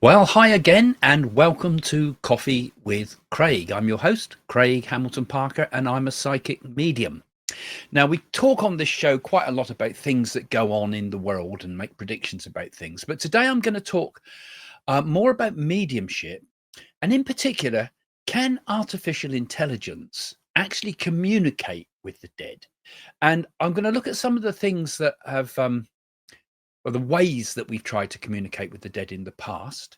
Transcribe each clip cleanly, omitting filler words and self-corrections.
Well, hi again, and welcome to Coffee with Craig. I'm your host, Craig Hamilton Parker, and I'm a psychic medium. Now, we talk on this show quite a lot about things that go on in the world and make predictions about things. But today I'm going to talk more about mediumship, and in particular, can artificial intelligence actually communicate with the dead? And I'm going to look at some of the things that have or the ways that we've tried to communicate with the dead in the past,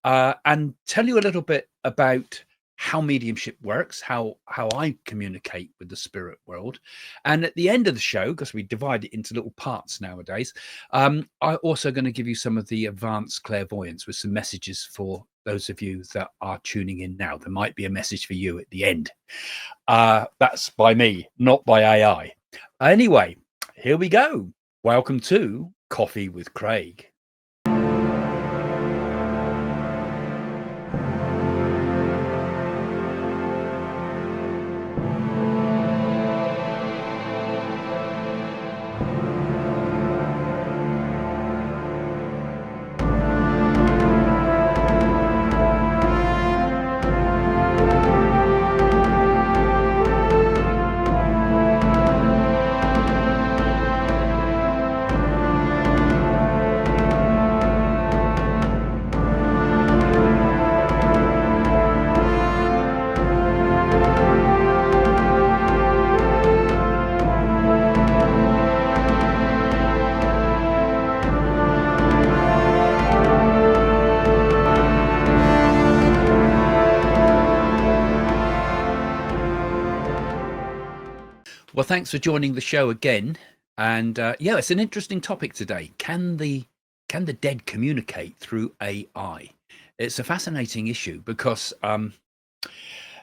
and tell you a little bit about how mediumship works, how I communicate with the spirit world, and at the end of the show, because we divide it into little parts nowadays, I'm also going to give you some of the advanced clairvoyance with some messages for those of you that are tuning in now. There might be a message for you at the end. That's by me, not by AI. Anyway, here we go. Welcome to Coffee with Craig. Well, thanks for joining the show again. And yeah, it's an interesting topic today. Can the dead communicate through AI? It's a fascinating issue because,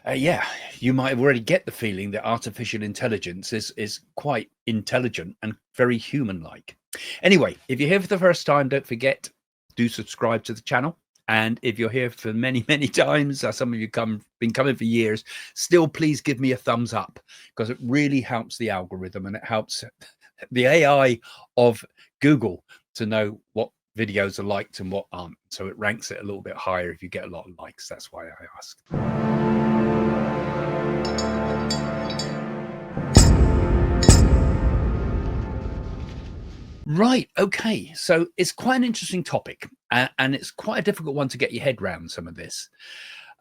yeah, you might already get the feeling that artificial intelligence is quite intelligent and very human-like. Anyway, if you're here for the first time, don't forget, do subscribe to the channel. And if you're here for many, many times, some of you been coming for years, still please give me a thumbs up, because it really helps the algorithm and it helps the AI of Google to know what videos are liked and what aren't. So it ranks it a little bit higher if you get a lot of likes. That's why I asked. Right. Okay. So it's quite an interesting topic, and it's quite a difficult one to get your head around some of this.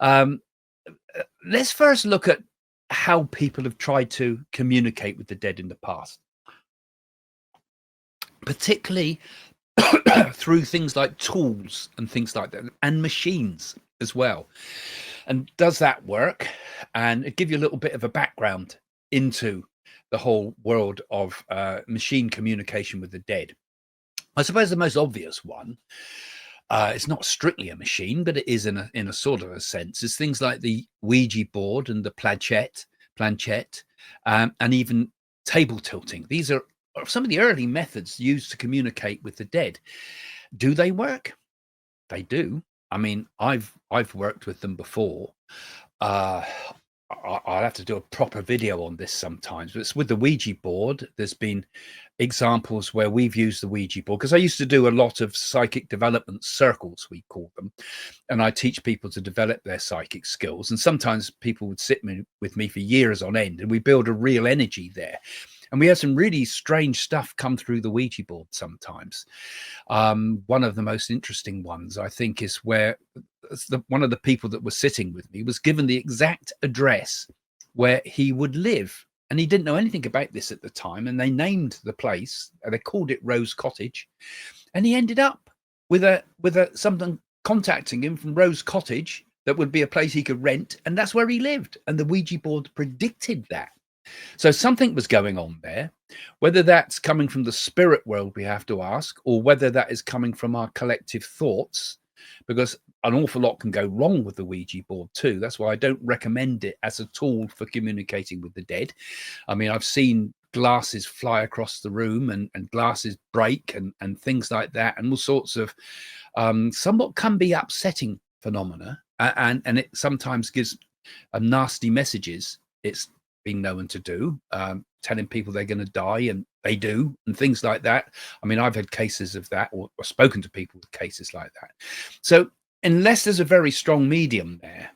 Let's first look at how people have tried to communicate with the dead in the past, particularly through things like tools and things like that, and machines as well. And does that work? And it'll give you a little bit of a background into the whole world of machine communication with the dead. I suppose the most obvious one, it's not strictly a machine, but it is in a sort of a sense, is things like the Ouija board and the planchette, and even table tilting. These are some of the early methods used to communicate with the dead. Do they work? They do. I mean, I've worked with them before. I'll have to do a proper video on this sometimes, but it's with the Ouija board. There's been examples where we've used the Ouija board, because I used to do a lot of psychic development circles, we call them, and I teach people to develop their psychic skills. And sometimes people would sit with me for years on end, and we build a real energy there. And we have some really strange stuff come through the Ouija board sometimes. One of the most interesting ones, I think, is where one of the people that was sitting with me was given the exact address where he would live. And he didn't know anything about this at the time. And they named the place, and they called it Rose Cottage. And he ended up with something contacting him from Rose Cottage that would be a place he could rent. And that's where he lived. And the Ouija board predicted that. So something was going on there. Whether that's coming from the spirit world, we have to ask, or whether that is coming from our collective thoughts, because an awful lot can go wrong with the Ouija board too. That's why I don't recommend it as a tool for communicating with the dead. I mean, I've seen glasses fly across the room and glasses break and things like that, and all sorts of somewhat can be upsetting phenomena, and it sometimes gives nasty messages. It's been known to do, telling people they're going to die, and they do, and things like that. I mean, I've had cases of that, or spoken to people with cases like that. So unless there's a very strong medium there,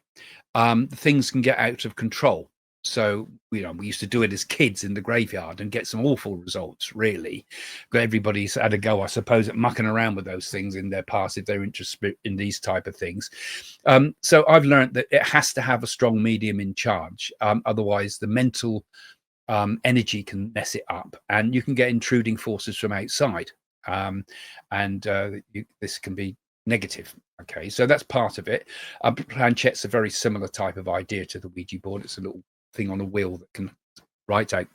things can get out of control. So, we used to do it as kids in the graveyard and get some awful results, really. But everybody's had a go, I suppose, at mucking around with those things in their past if they're interested in these type of things. So I've learned that it has to have a strong medium in charge. Otherwise, the mental energy can mess it up, and you can get intruding forces from outside. This can be negative. Okay, so that's part of it. Planchet's a very similar type of idea to the Ouija board. It's a little thing on a wheel that can write out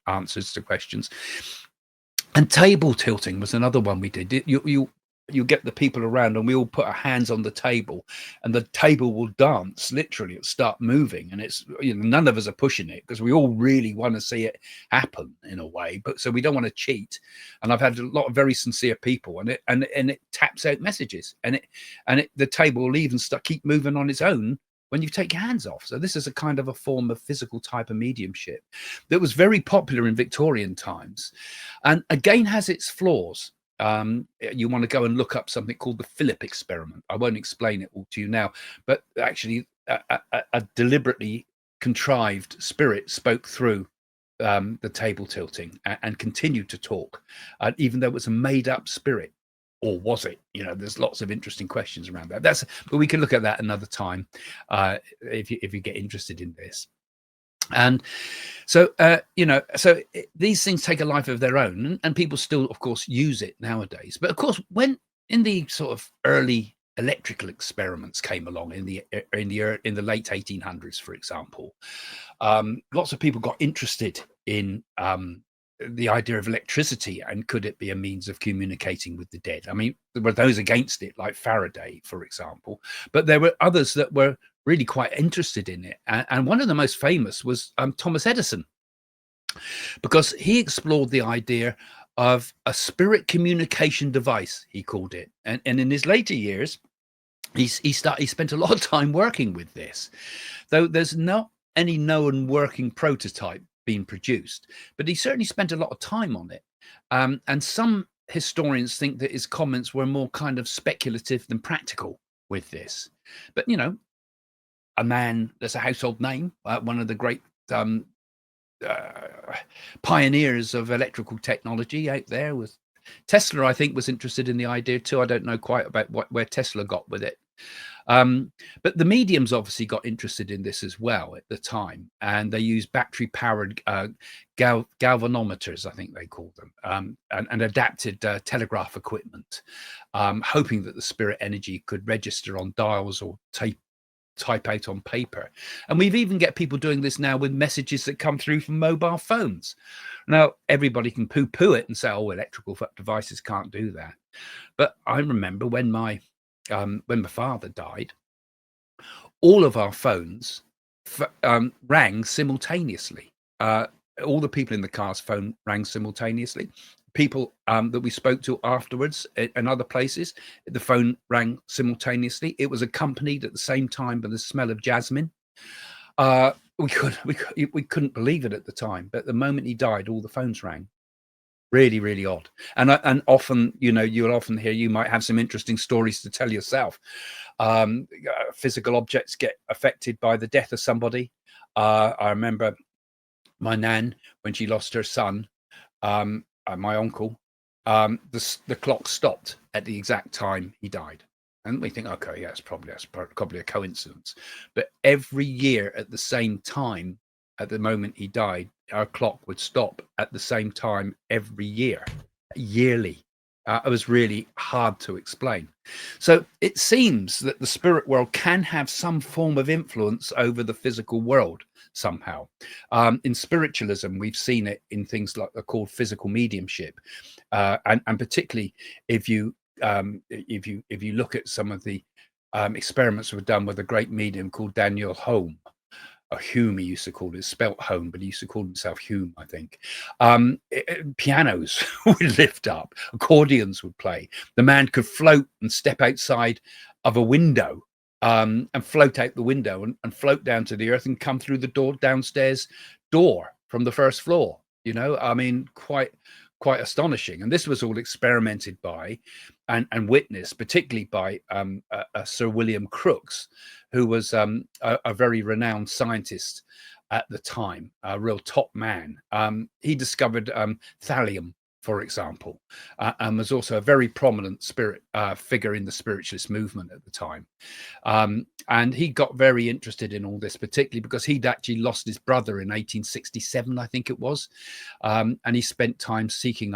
answers to questions. And table tilting was another one we did. You get the people around and we all put our hands on the table, and the table will dance, literally. It'll start moving, and it's, none of us are pushing it because we all really want to see it happen in a way, but so we don't want to cheat. And I've had a lot of very sincere people, and it taps out messages, and the table will even keep moving on its own when you take your hands off. So this is a kind of a form of physical type of mediumship that was very popular in Victorian times, and again has its flaws. You want to go and look up something called the Philip experiment. I won't explain it all to you now, but actually a deliberately contrived spirit spoke through the table tilting and continued to talk, even though it was a made up spirit. Or was it? There's lots of interesting questions around that. But we can look at that another time if you get interested in this. And so, these things take a life of their own, and people still, of course, use it nowadays. But of course, when in the sort of early electrical experiments came along in the late 1800s, for example, lots of people got interested in the idea of electricity, and could it be a means of communicating with the dead? I mean, there were those against it, like Faraday, for example, but there were others that were really quite interested in it. And one of the most famous was Thomas Edison, because he explored the idea of a spirit communication device, he called it. And in his later years, he spent a lot of time working with this, though there's not any known working prototype being produced, but he certainly spent a lot of time on it. And some historians think that his comments were more kind of speculative than practical with this. But a man that's a household name, one of the great pioneers of electrical technology out there, was Tesla. I think was interested in the idea too. I don't know quite about where Tesla got with it. But the mediums obviously got interested in this as well at the time, and they used battery-powered galvanometers, I think they called them, and adapted telegraph equipment, hoping that the spirit energy could register on dials or type out on paper. And we've even get people doing this now with messages that come through from mobile phones. Now, everybody can poo-poo it and say, oh, electrical devices can't do that. But I remember when my father died, all of our phones rang simultaneously. All the people in the car's phone rang simultaneously. People that we spoke to afterwards in other places, the phone rang simultaneously. It was accompanied at the same time by the smell of jasmine. We couldn't believe it at the time, but the moment he died, all the phones rang. Really, really odd. And often, you'll often hear, you might have some interesting stories to tell yourself. Physical objects get affected by the death of somebody. I remember my nan, when she lost her son, my uncle, the clock stopped at the exact time he died. And we think, okay, yeah, that's probably a coincidence. But every year at the same time, at the moment he died, our clock would stop at the same time every year, yearly. It was really hard to explain. So it seems that the spirit world can have some form of influence over the physical world somehow. In spiritualism, we've seen it in things like called physical mediumship, and particularly if you look at some of the experiments that were done with a great medium called Daniel Home. Hume, he used to call it, spelt home, but he used to call himself Hume, I think. Pianos would lift up, accordions would play. The man could float and step outside of a window and float out the window and float down to the earth and come through the downstairs door from the first floor. I mean, quite quite astonishing. And this was all experimented by and witnessed, particularly by Sir William Crookes, who was a very renowned scientist at the time, a real top man. He discovered thallium, for example, and was also a very prominent spirit figure in the spiritualist movement at the time. And he got very interested in all this, particularly because he'd actually lost his brother in 1867, I think it was. And he spent time seeking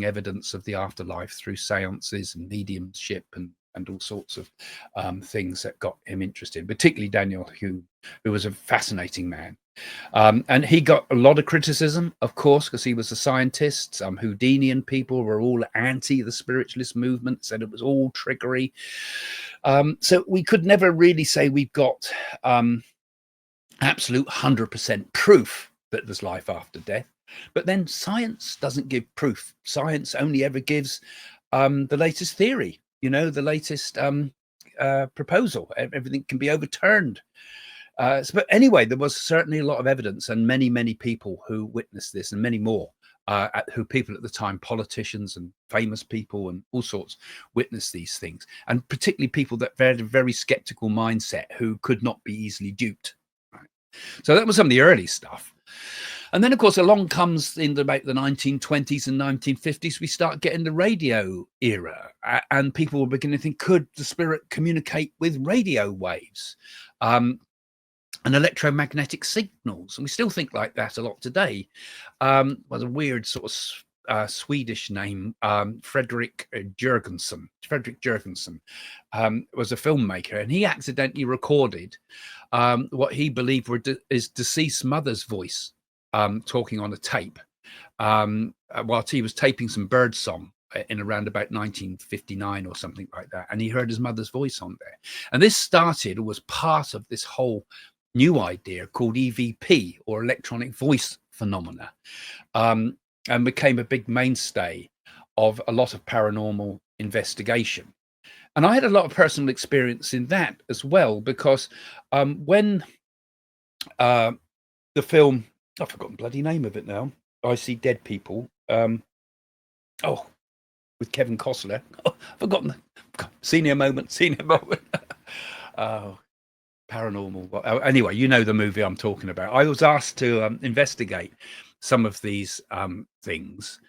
evidence of the afterlife through seances and mediumship and all sorts of things that got him interested, particularly Daniel Hume, who was a fascinating man. And he got a lot of criticism, of course, because he was a scientist. Some Houdinian people were all anti the spiritualist movement, said it was all trickery. So we could never really say we've got absolute 100% proof that there's life after death. But then science doesn't give proof. Science only ever gives the latest theory, the latest proposal. Everything can be overturned. But anyway, there was certainly a lot of evidence, and many, many people who witnessed this, and many more people at the time, politicians and famous people and all sorts, witnessed these things, and particularly people that had a very skeptical mindset who could not be easily duped. Right? So that was some of the early stuff. And then, of course, along comes in about the 1920s and 1950s, we start getting the radio era, and people were beginning to think, could the spirit communicate with radio waves? And electromagnetic signals, and we still think like that a lot today. Was a weird sort of Swedish name, Frederick Jurgensen. Frederick Jurgensen was a filmmaker, and he accidentally recorded what he believed were his deceased mother's voice talking on a tape whilst he was taping some bird song in around about 1959 or something like that, and he heard his mother's voice on there. And this was part of this whole new idea called EVP, or electronic voice phenomena, and became a big mainstay of a lot of paranormal investigation. And I had a lot of personal experience in that as well, because when the film, I've forgotten the bloody name of it now, I See Dead People, with Kevin Costner, I've forgotten, senior moment. Paranormal. Anyway, you know the movie I'm talking about. I was asked to investigate some of these things.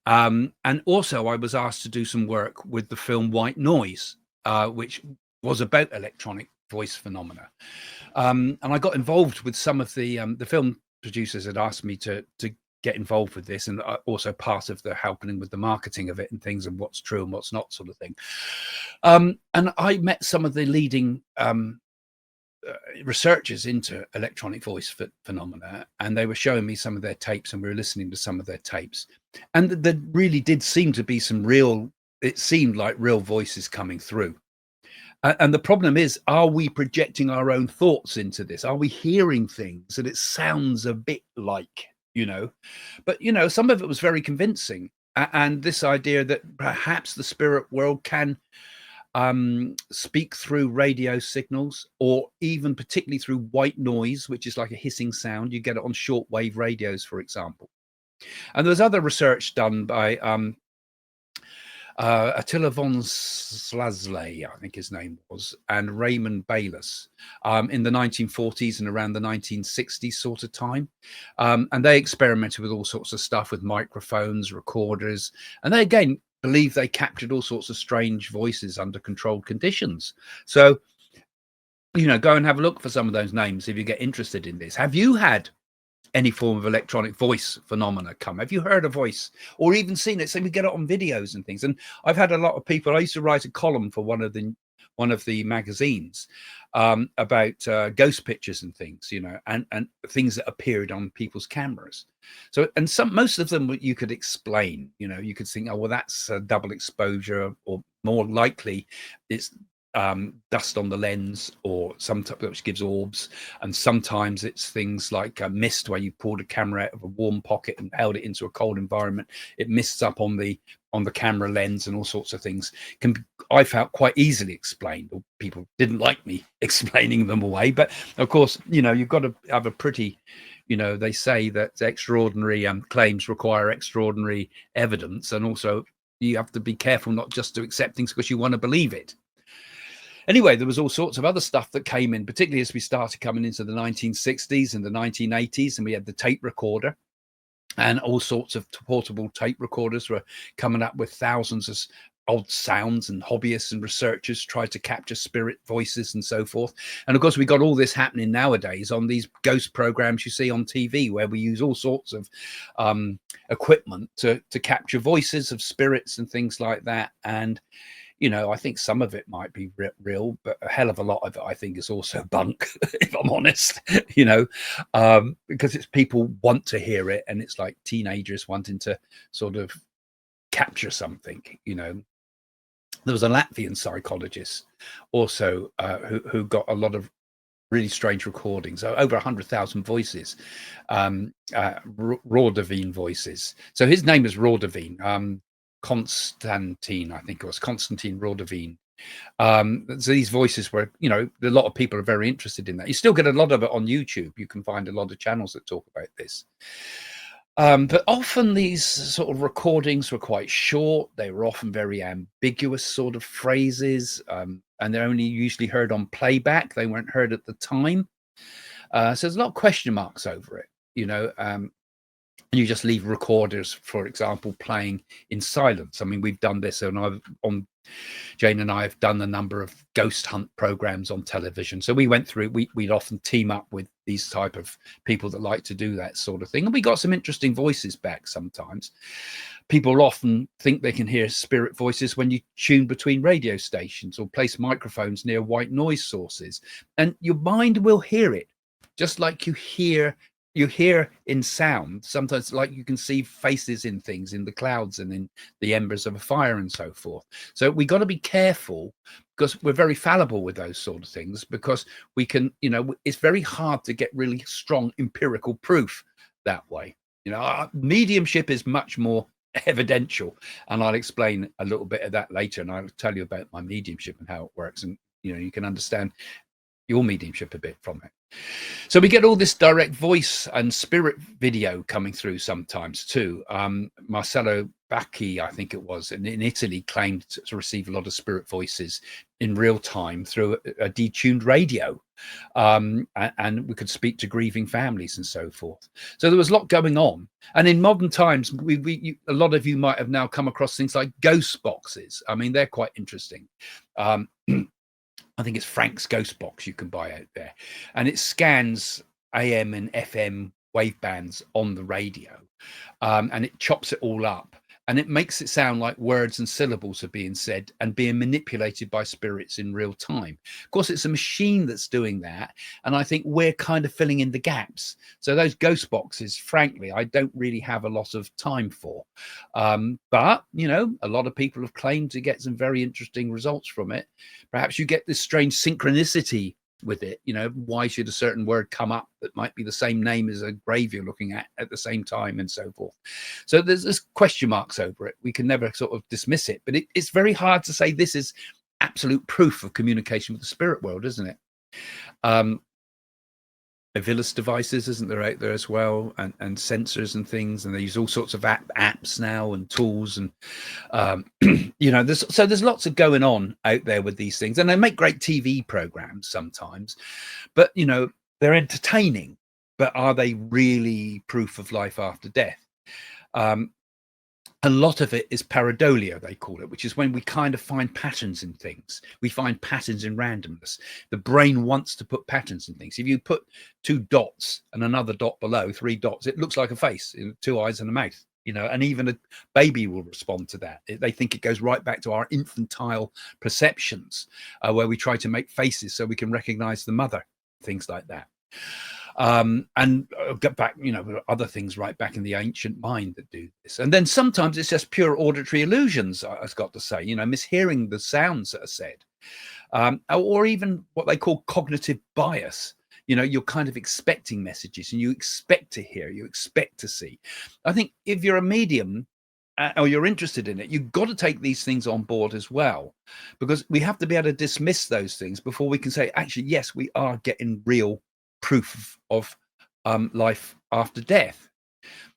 And also I was asked to do some work with the film White Noise, which was about electronic voice phenomena. And I got involved with some of the film producers had asked me to get involved with this, and also part of the helping with the marketing of it and things, and what's true and what's not, sort of thing. And I met some of the leading researchers into electronic voice phenomena, and they were showing me some of their tapes, and we were listening to some of their tapes, and there really did seem to be it seemed like real voices coming through. And the problem is, are we projecting our own thoughts into this? Are we hearing things that it sounds a bit like, but some of it was very convincing, and this idea that perhaps the spirit world can speak through radio signals, or even particularly through white noise, which is like a hissing sound. You get it on shortwave radios, for example. And there's other research done by Attila von Slasley, I think his name was, and Raymond Bayless in the 1940s and around the 1960s sort of time. And they experimented with all sorts of stuff with microphones, recorders, and they again believe they captured all sorts of strange voices under controlled conditions. So, go and have a look for some of those names if you get interested in this. Have you had any form of electronic voice phenomena come? Have you heard a voice, or even seen it? So we get it on videos and things. And I've had a lot of people. I used to write a column for one of the magazines about ghost pictures and things, and things that appeared on people's cameras. So, and most of them you could explain. You could think, oh well, that's a double exposure, or more likely it's dust on the lens, or some type which gives orbs. And sometimes it's things like mist, where you pulled a camera out of a warm pocket and held it into a cold environment. It mists up on the camera lens, and all sorts of things I felt quite easily explained, or people didn't like me explaining them away. But of course, you've got to have a pretty You know, they say that extraordinary claims require extraordinary evidence, and also you have to be careful not just to accept things because you want to believe it. Anyway, there was all sorts of other stuff that came in, particularly as we started coming into the 1960s and the 1980s, and we had the tape recorder, and all sorts of portable tape recorders were coming up with thousands of odd sounds, and hobbyists and researchers tried to capture spirit voices and so forth. And of course, we got all this happening nowadays on these ghost programs you see on TV, where we use all sorts of equipment to capture voices of spirits and things like that. And you know, I think some of it might be real, but a hell of a lot of it, I think, is also bunk, if I'm honest, you know, because it's people want to hear it, and it's like teenagers wanting to sort of capture something, you know. There was a Latvian psychologist also who got a lot of really strange recordings, over 100,000 voices, Raudavine voices. So his name is Raudavine. Constantine, I think it was Constantine Raudavine. So these voices were, you know, a lot of people are very interested in that. You still get a lot of it on YouTube. You can find a lot of channels that talk about this. But often these sort of recordings were quite short. They were often very ambiguous sort of phrases, and they're only usually heard on playback. They weren't heard at the time. So there's a lot of question marks over it, you know. And you just leave recorders, for example, playing in silence. I mean, we've done this, and Jane and I have done a number of ghost hunt programs on television. So we went through, we'd often team up with these type of people that like to do that sort of thing. And we got some interesting voices back sometimes. People often think they can hear spirit voices when you tune between radio stations or place microphones near white noise sources. And your mind will hear it, just like you hear in sound. Sometimes, like, you can see faces in things, in the clouds and in the embers of a fire and so forth. So we got to be careful, because we're very fallible with those sort of things, because we can, you know, it's very hard to get really strong empirical proof that way. You know, mediumship is much more evidential, and I'll explain a little bit of that later, and I'll tell you about my mediumship and how it works, and you know, you can understand your mediumship a bit from it. So we get all this direct voice and spirit video coming through sometimes too. Marcello Bacchi, I think it was, in Italy, claimed to receive a lot of spirit voices in real time through a detuned radio, and we could speak to grieving families and so forth. So there was a lot going on. And in modern times, a lot of you might have now come across things like ghost boxes. I mean, they're quite interesting. I think it's Frank's Ghost Box you can buy out there, and it scans AM and FM wave bands on the radio, and it chops it all up, and it makes it sound like words and syllables are being said and being manipulated by spirits in real time. Of course, it's a machine that's doing that, and I think we're kind of filling in the gaps. So those ghost boxes, frankly, I don't really have a lot of time for, but you know, a lot of people have claimed to get some very interesting results from it. Perhaps you get this strange synchronicity with it. You know, why should a certain word come up that might be the same name as a grave you're looking at the same time, and so forth. So there's question marks over it. We can never sort of dismiss it, but it's very hard to say this is absolute proof of communication with the spirit world, isn't it? Avilis devices, isn't there, out there as well, and sensors and things, and they use all sorts of apps now and tools, and you know, there's lots of going on out there with these things, and they make great TV programs sometimes, but you know, they're entertaining, but are they really proof of life after death? A lot of it is pareidolia, they call it, which is when we kind of find patterns in things. We find patterns in randomness. The brain wants to put patterns in things. If you put 2 dots and another dot below, 3 dots, it looks like a face, 2 eyes and a mouth, you know, and even a baby will respond to that. They think it goes right back to our infantile perceptions, where we try to make faces so we can recognize the mother, things like that. And get back, you know, other things right back in the ancient mind that do this. And then sometimes it's just pure auditory illusions, I've got to say, you know, mishearing the sounds that are said, or even what they call cognitive bias. You know, you're kind of expecting messages, and you expect to hear, you expect to see. I think if you're a medium, or you're interested in it, you've got to take these things on board as well, because we have to be able to dismiss those things before we can say, actually, yes, we are getting real proof of life after death.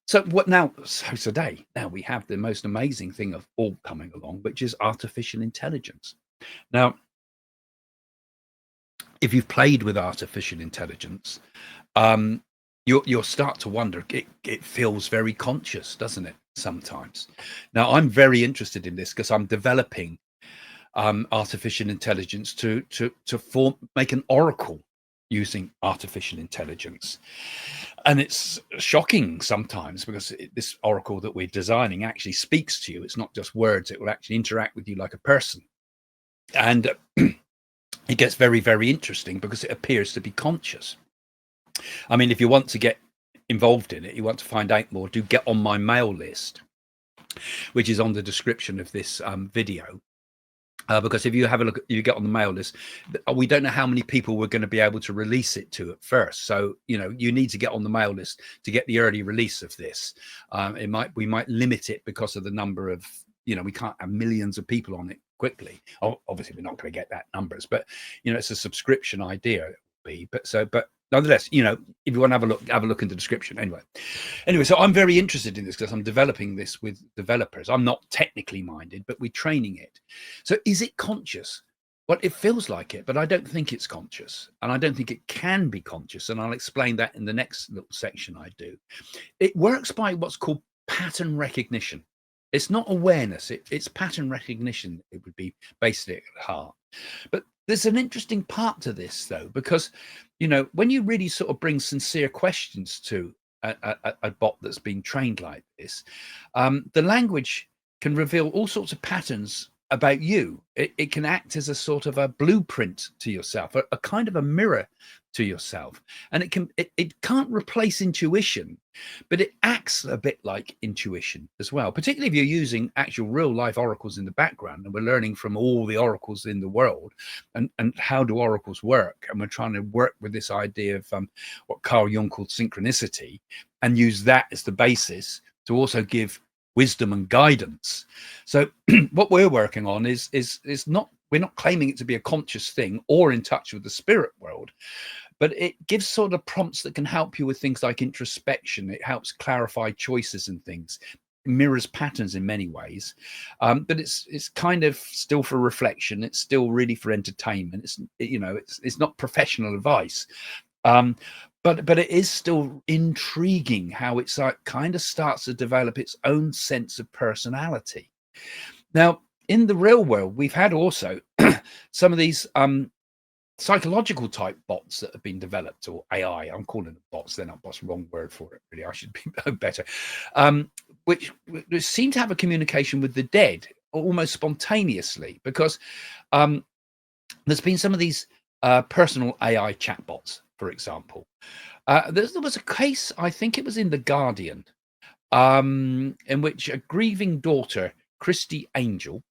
So what now? So today, now we have the most amazing thing of all coming along, which is artificial intelligence. Now, if you've played with artificial intelligence, um, you'll start to wonder. It feels very conscious, doesn't it? Sometimes. Now, I'm very interested in this because I'm developing artificial intelligence to make an oracle using artificial intelligence. And it's shocking sometimes because this oracle that we're designing actually speaks to you. It's not just words. It will actually interact with you like a person. And it gets very, very interesting because it appears to be conscious. I mean, if you want to get involved in it, you want to find out more, do get on my mail list, which is on the description of this video. Because if you have a look, you get on the mail list, we don't know how many people we're going to be able to release it to at first. So, you need to get on the mail list to get the early release of this. We might limit it because of the number of, we can't have millions of people on it quickly. Obviously, we're not going to get that numbers, but, it's a subscription idea. But nonetheless, if you want to have a look in the description. Anyway, so I'm very interested in this because I'm developing this with developers. I'm not technically minded, but we're training it. So is it conscious? Well, it feels like it, but I don't think it's conscious, and I don't think it can be conscious. And I'll explain that in the next little section I do. It works by what's called pattern recognition. It's not awareness. It's pattern recognition. It would be basically at heart. But there's an interesting part to this, though, because, when you really sort of bring sincere questions to a bot that's been trained like this, the language can reveal all sorts of patterns about you. It can act as a sort of a blueprint to yourself, a kind of a mirror to yourself. And it can't replace intuition, but it acts a bit like intuition as well, particularly if you're using actual real life oracles in the background, and we're learning from all the oracles in the world and how do oracles work. And we're trying to work with this idea of what Carl Jung called synchronicity, and use that as the basis to also give wisdom and guidance. So what we're working on is not, we're not claiming it to be a conscious thing or in touch with the spirit world, but it gives sort of prompts that can help you with things like introspection. It helps clarify choices and things. It mirrors patterns in many ways, but it's kind of still for reflection. It's still really for entertainment. It's not professional advice. But it is still intriguing how it's kind of starts to develop its own sense of personality. Now, in the real world, we've had also some of these psychological type bots that have been developed, or AI. I'm calling them bots. They're not bots. Wrong word for it, really. I should be better. Which seem to have a communication with the dead almost spontaneously, because there's been some of these personal AI chatbots, for example. There was a case, I think it was in The Guardian, in which a grieving daughter, Christy Angel,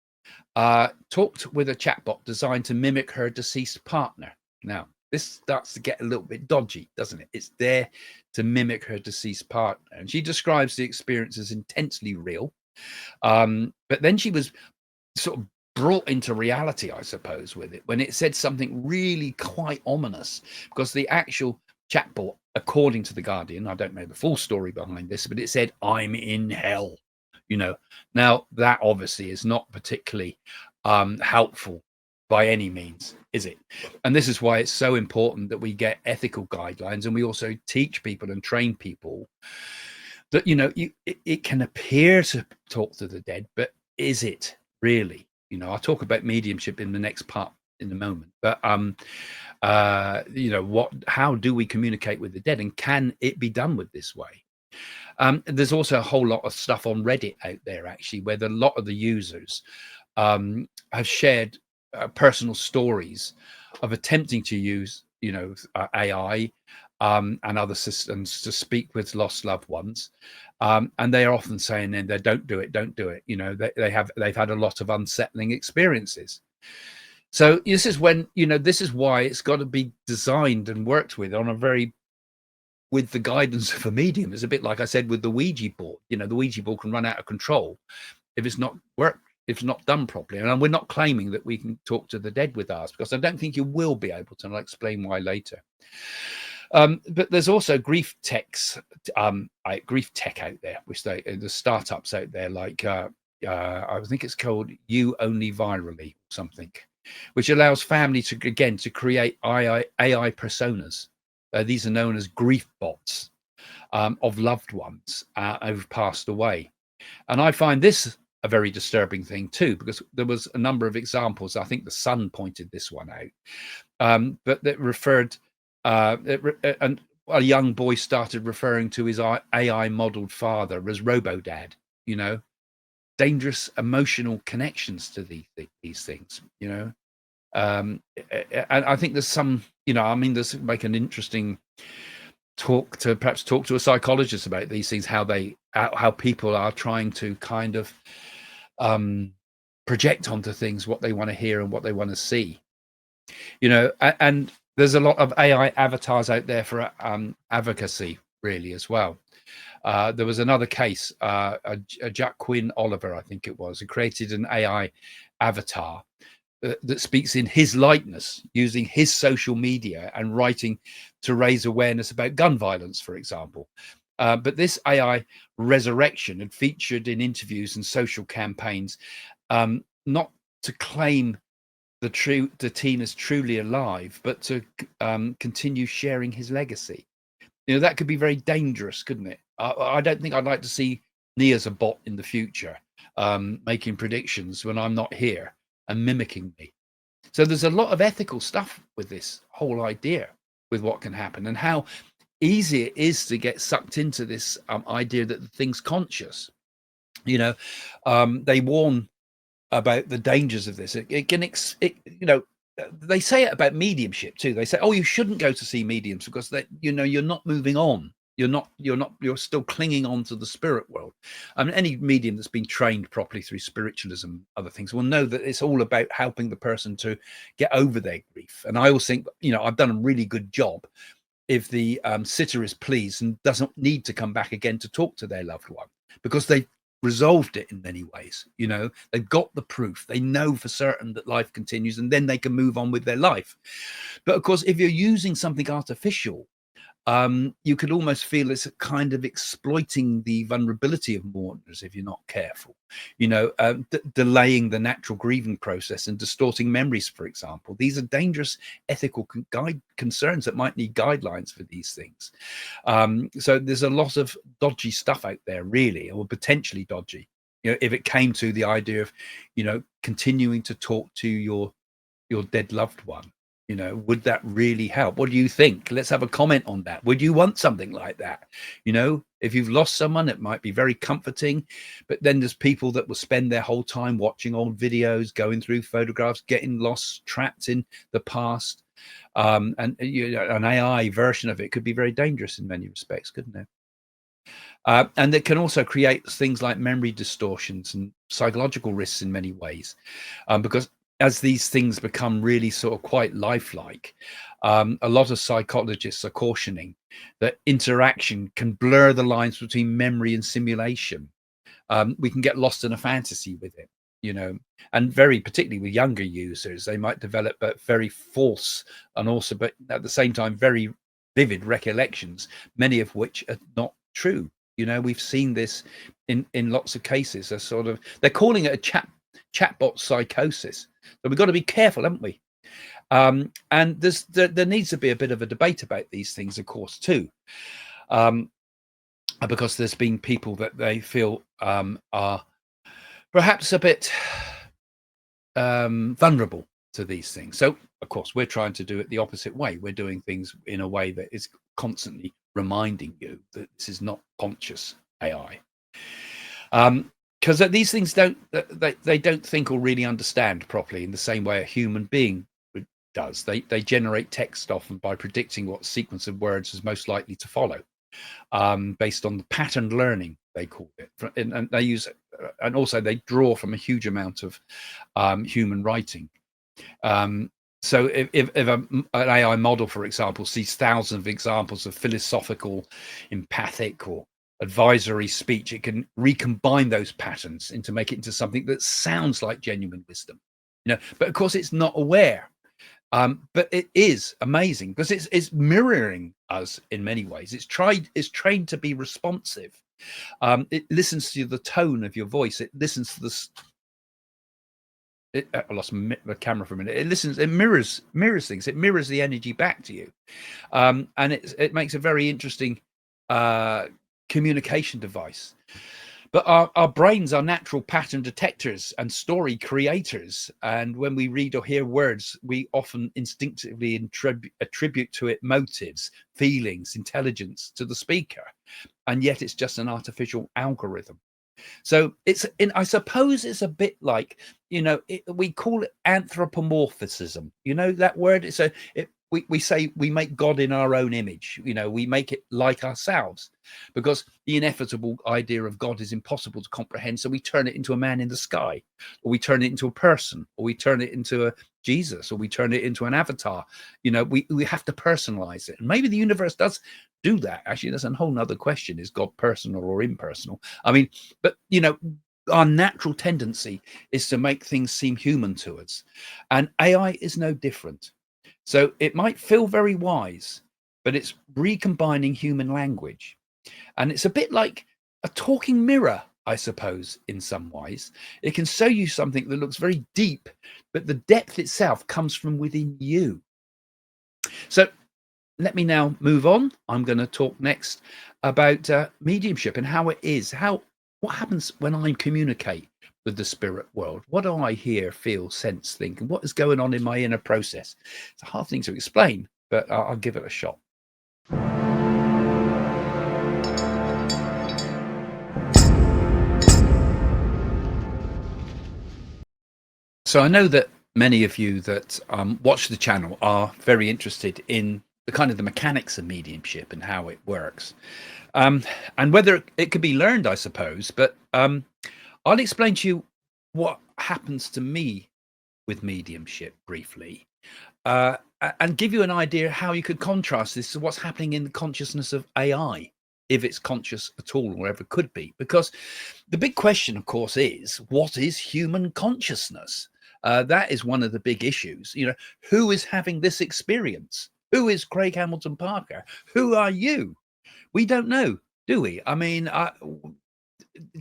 talked with a chatbot designed to mimic her deceased partner. Now, this starts to get a little bit dodgy, doesn't it? It's there to mimic her deceased partner. And she describes the experience as intensely real. But then she was sort of brought into reality, I suppose, with it, when it said something really quite ominous, because the actual chatbot, according to The Guardian, I don't know the full story behind this, but it said, "I'm in hell." Now that obviously is not particularly helpful by any means, is it? And this is why it's so important that we get ethical guidelines, and we also teach people and train people that it can appear to talk to the dead, but is it really? I'll talk about mediumship in the next part in a moment, but how do we communicate with the dead, and can it be done with this way? There's also a whole lot of stuff on Reddit out there, actually, where a lot of the users have shared personal stories of attempting to use, AI and other systems to speak with lost loved ones. And they are often saying, they don't do it. They've had a lot of unsettling experiences. So this is when, this is why it's got to be designed and worked with with the guidance of a medium. It's a bit like I said with the Ouija board. The Ouija board can run out of control if it's not done properly. And we're not claiming that we can talk to the dead with ours, because I don't think you will be able to, and I'll explain why later. But there's also grief tech out there, which the startups out there, like I think it's called You Only Virally something, which allows family to create AI personas. These are known as grief bots of loved ones who've passed away. And I find this a very disturbing thing too, because there was a number of examples. I think the Sun pointed this one out, but that referred, and a young boy started referring to his AI modeled father as Robo-Dad, dangerous emotional connections to these things, and I think there's some, there's make an interesting talk to a psychologist about these things, how people are trying to kind of project onto things what they want to hear and what they want to see, and there's a lot of AI avatars out there for advocacy really as well. There was another case, a Jack Quinn Oliver, I think it was, who created an AI avatar that speaks in his likeness, using his social media and writing to raise awareness about gun violence, for example. But this AI resurrection had featured in interviews and social campaigns, not to claim the teen is truly alive, but to continue sharing his legacy. That could be very dangerous, couldn't it? I don't think I'd like to see me as a bot in the future, making predictions when I'm not here and mimicking me. So there's a lot of ethical stuff with this whole idea, with what can happen and how easy it is to get sucked into this idea that the thing's conscious. They warn about the dangers of this. It can, they say it about mediumship too. They say, oh, you shouldn't go to see mediums because you're not moving on. You're still clinging on to the spirit world. I mean, any medium that's been trained properly through spiritualism, other things, will know that it's all about helping the person to get over their grief. And I always think, I've done a really good job if the sitter is pleased and doesn't need to come back again to talk to their loved one, because they've resolved it in many ways. They've got the proof. They know for certain that life continues, and then they can move on with their life. But of course, if you're using something artificial, you could almost feel it's kind of exploiting the vulnerability of mourners if you're not careful, delaying the natural grieving process and distorting memories, for example. These are dangerous ethical concerns that might need guidelines for these things. So there's a lot of dodgy stuff out there, really, or potentially dodgy, if it came to the idea of, continuing to talk to your dead loved one. Would that really help? What do you think? Let's have a comment on that. Would you want something like that? If you've lost someone, it might be very comforting, but then there's people that will spend their whole time watching old videos, going through photographs, getting lost, trapped in the past. And an AI version of it could be very dangerous in many respects, couldn't it? And it can also create things like memory distortions and psychological risks in many ways, because as these things become really sort of quite lifelike, a lot of psychologists are cautioning that interaction can blur the lines between memory and simulation. We can get lost in a fantasy with it, and very particularly with younger users, they might develop very false and also, but at the same time, very vivid recollections, many of which are not true. We've seen this in lots of cases. They're calling it a chatbot psychosis. So we've got to be careful, haven't we? And there needs to be a bit of a debate about these things, of course, too, because there's been people that they feel are perhaps a bit vulnerable to these things. So, of course, we're trying to do it the opposite way. We're doing things in a way that is constantly reminding you that this is not conscious AI. Because these things don't think or really understand properly in the same way a human being does. They generate text often by predicting what sequence of words is most likely to follow, based on the patterned learning, they call it, and they use, and also they draw from a huge amount of human writing. So if an AI model, for example, sees thousands of examples of philosophical, empathic, or advisory speech, it can recombine those patterns to make it into something that sounds like genuine wisdom, but of course it's not aware. But it is amazing because it's mirroring us in many ways. It's trained to be responsive. It listens to the tone of your voice. It listens to I lost the camera for a minute. It listens. It mirrors things. It mirrors the energy back to you, and it makes a very interesting communication device. But our brains are natural pattern detectors and story creators. And when we read or hear words, we often instinctively attribute to it motives, feelings, intelligence to the speaker. And yet it's just an artificial algorithm. So I suppose it's a bit like, we call it anthropomorphism. You know that word? We say we make God in our own image. We make it like ourselves, because the inevitable idea of God is impossible to comprehend. So we turn it into a man in the sky, or we turn it into a person, or we turn it into a Jesus, or we turn it into an avatar. We have to personalize it. And maybe the universe does do that. Actually, that's a whole nother question. Is God personal or impersonal? I mean, but our natural tendency is to make things seem human to us. And AI is no different. So it might feel very wise, but it's recombining human language. And it's a bit like a talking mirror, I suppose, in some ways. It can show you something that looks very deep, but the depth itself comes from within you. So let me now move on. I'm going to talk next about mediumship and how it is. What happens when I communicate with the spirit world? What do I hear, feel, sense, think, and what is going on in my inner process? It's a hard thing to explain, but I'll give it a shot. So I know that many of you that watch the channel are very interested in the kind of the mechanics of mediumship and how it works, and whether it could be learned, I suppose. But I'll explain to you what happens to me with mediumship briefly, and give you an idea how you could contrast this to what's happening in the consciousness of AI, if it's conscious at all or ever could be. Because the big question, of course, is what is human consciousness? That is one of the big issues. Who is having this experience? Who is Craig Hamilton Parker? Who are you? We don't know, do we? I mean,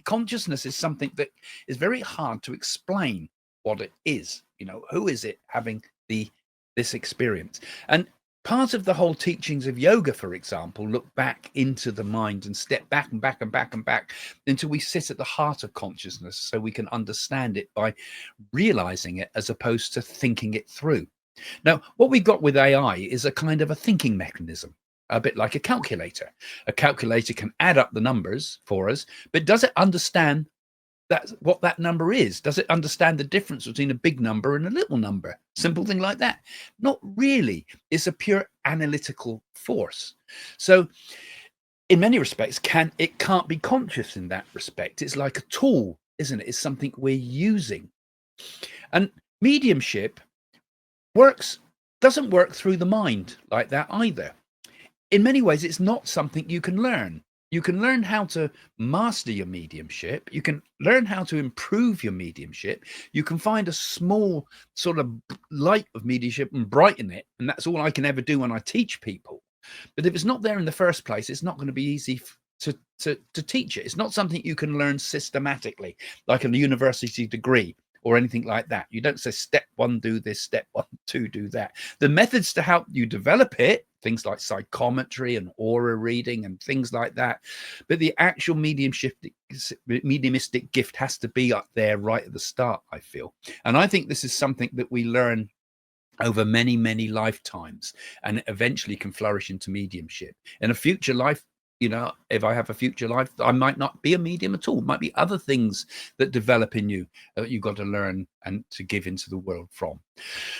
consciousness is something that is very hard to explain what it is. Who is it having this experience? And part of the whole teachings of yoga, for example, look back into the mind and step back and back and back and back until we sit at the heart of consciousness, so we can understand it by realizing it as opposed to thinking it through. Now, what we've got with AI is a kind of a thinking mechanism, a bit like a calculator. A calculator can add up the numbers for us, but does it understand what that number is? Does it understand the difference between a big number and a little number? Simple thing like that? Not really. It's a pure analytical force. So in many respects, it can't be conscious in that respect. It's like a tool, isn't it? It's something we're using. And mediumship doesn't work through the mind like that either. In many ways, it's not something you can learn. You can learn how to master your mediumship. You can learn how to improve your mediumship. You can find a small sort of light of mediumship and brighten it. And that's all I can ever do when I teach people. But if it's not there in the first place, it's not going to be easy to teach it. It's not something you can learn systematically, like a university degree or anything like that. You don't say step 1, do this, step 1, 2, do that. The methods to help you develop it, things like psychometry and aura reading and things like that. But the actual mediumistic gift has to be up there right at the start, I feel. And I think this is something that we learn over many, many lifetimes, and eventually can flourish into mediumship. In a future life, if I have a future life, I might not be a medium at all. It might be other things that develop in you that you've got to learn and to give into the world from.